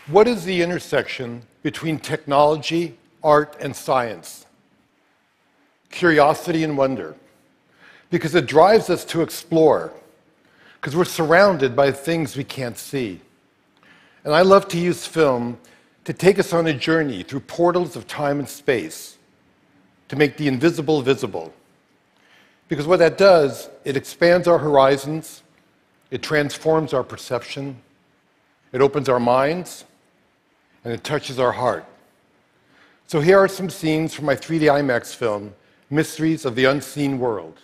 What is the intersection between technology, art, and science? Curiosity and wonder. Because it drives us to explore. Because we're surrounded by things we can't see. And I love to use film to take us on a journey through portals of time and space, to make the invisible visible. Because what that does, it expands our horizons, it transforms our perception, it opens our minds, and it touches our heart. So here are some scenes from my 3D IMAX film, Mysteries of the Unseen World.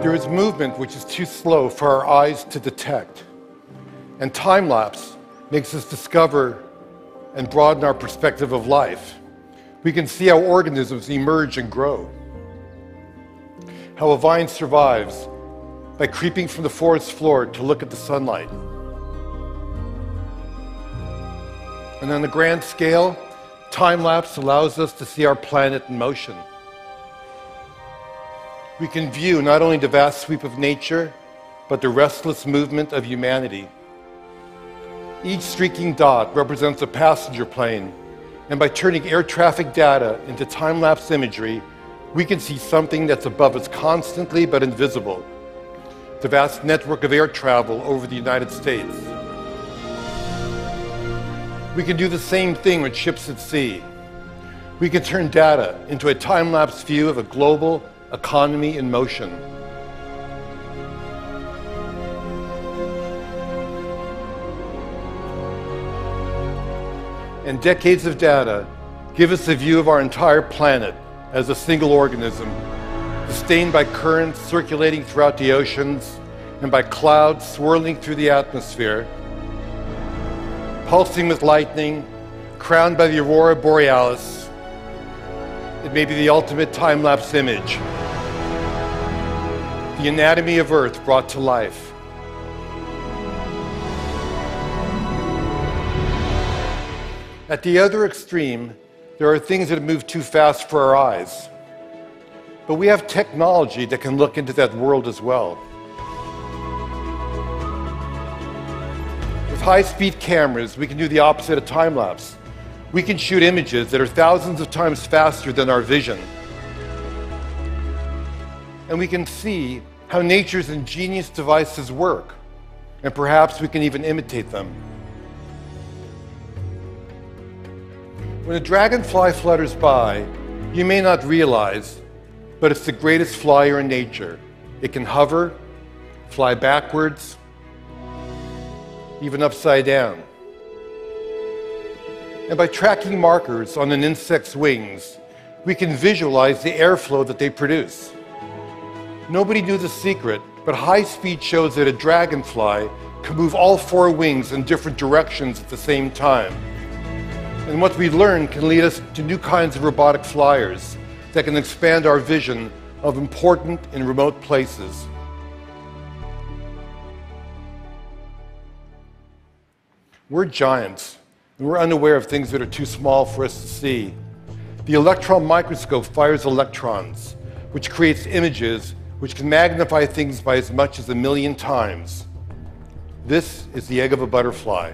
There is movement which is too slow for our eyes to detect. And time-lapse makes us discover and broaden our perspective of life. We can see how organisms emerge and grow. How a vine survives by creeping from the forest floor to look at the sunlight. And on a grand scale, time-lapse allows us to see our planet in motion. We can view not only the vast sweep of nature, but the restless movement of humanity. Each streaking dot represents a passenger plane, and by turning air traffic data into time-lapse imagery, we can see something that's above us constantly but invisible. The vast network of air travel over the United States. We can do the same thing with ships at sea. We can turn data into a time-lapse view of a global economy in motion. And decades of data give us a view of our entire planet as a single organism, sustained by currents circulating throughout the oceans and by clouds swirling through the atmosphere, pulsing with lightning, crowned by the aurora borealis. It may be the ultimate time-lapse image, the anatomy of Earth brought to life. At the other extreme, there are things that move too fast for our eyes. But we have technology that can look into that world as well. With high-speed cameras, we can do the opposite of time-lapse. We can shoot images that are thousands of times faster than our vision. And we can see how nature's ingenious devices work, and perhaps we can even imitate them. When a dragonfly flutters by, you may not realize, but it's the greatest flyer in nature. It can hover, fly backwards, even upside down. And by tracking markers on an insect's wings, we can visualize the airflow that they produce. Nobody knew the secret, but high speed shows that a dragonfly can move all four wings in different directions at the same time. And what we learn can lead us to new kinds of robotic flyers that can expand our vision of important and remote places. We're giants, and we're unaware of things that are too small for us to see. The electron microscope fires electrons, which creates images which can magnify things by as much as 1,000,000 times. This is the egg of a butterfly.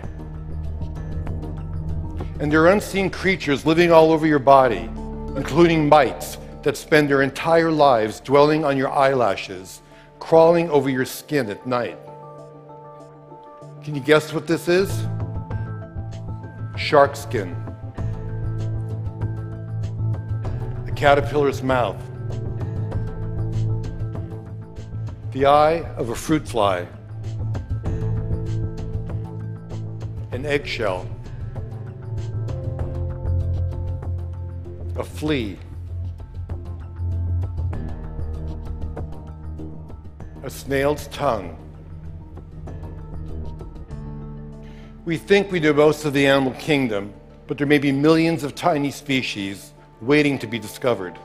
And there are unseen creatures living all over your body, including mites that spend their entire lives dwelling on your eyelashes, crawling over your skin at night. Can you guess what this is? Shark skin. A caterpillar's mouth. The eye of a fruit fly. An eggshell. A flea. A snail's tongue. We think we know most of the animal kingdom, but there may be millions of tiny species waiting to be discovered.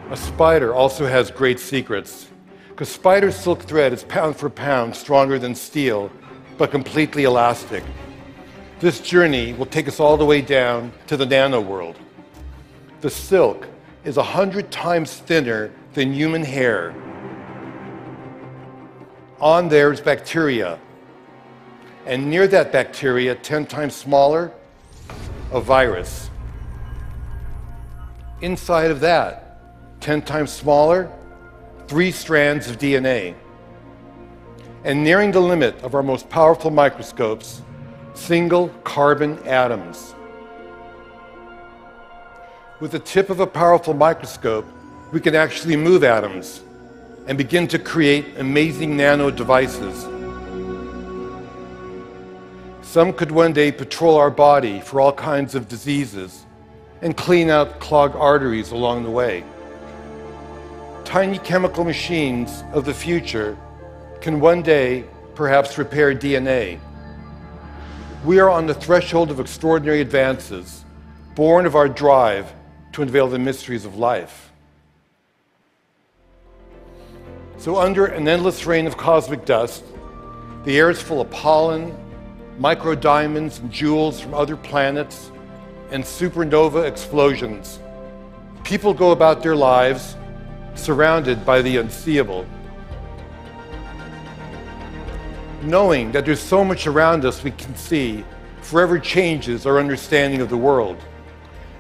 A spider also has great secrets, because spider silk thread is pound for pound stronger than steel, but completely elastic. This journey will take us all the way down to the nano world. The silk is 100 times thinner than human hair, On there is bacteria. And near that bacteria, 10 times smaller, a virus. Inside of that, 10 times smaller, 3 strands of DNA. And nearing the limit of our most powerful microscopes, single carbon atoms. With the tip of a powerful microscope, we can actually move atoms and begin to create amazing nano devices. Some could one day patrol our body for all kinds of diseases and clean out clogged arteries along the way. Tiny chemical machines of the future can one day perhaps repair DNA. We are on the threshold of extraordinary advances, born of our drive to unveil the mysteries of life. So under an endless rain of cosmic dust, the air is full of pollen, microdiamonds and jewels from other planets, and supernova explosions. People go about their lives surrounded by the unseeable, knowing that there's so much around us we can see forever changes our understanding of the world.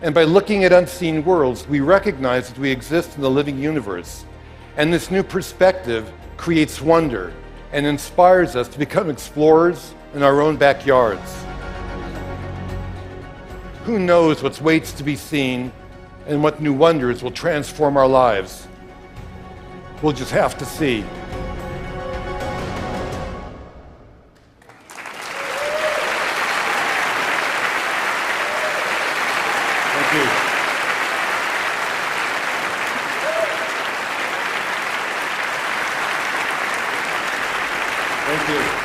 And by looking at unseen worlds, we recognize that we exist in the living universe. And this new perspective creates wonder and inspires us to become explorers in our own backyards. Who knows what waits to be seen and what new wonders will transform our lives? We'll just have to see. Thank you. Thank you.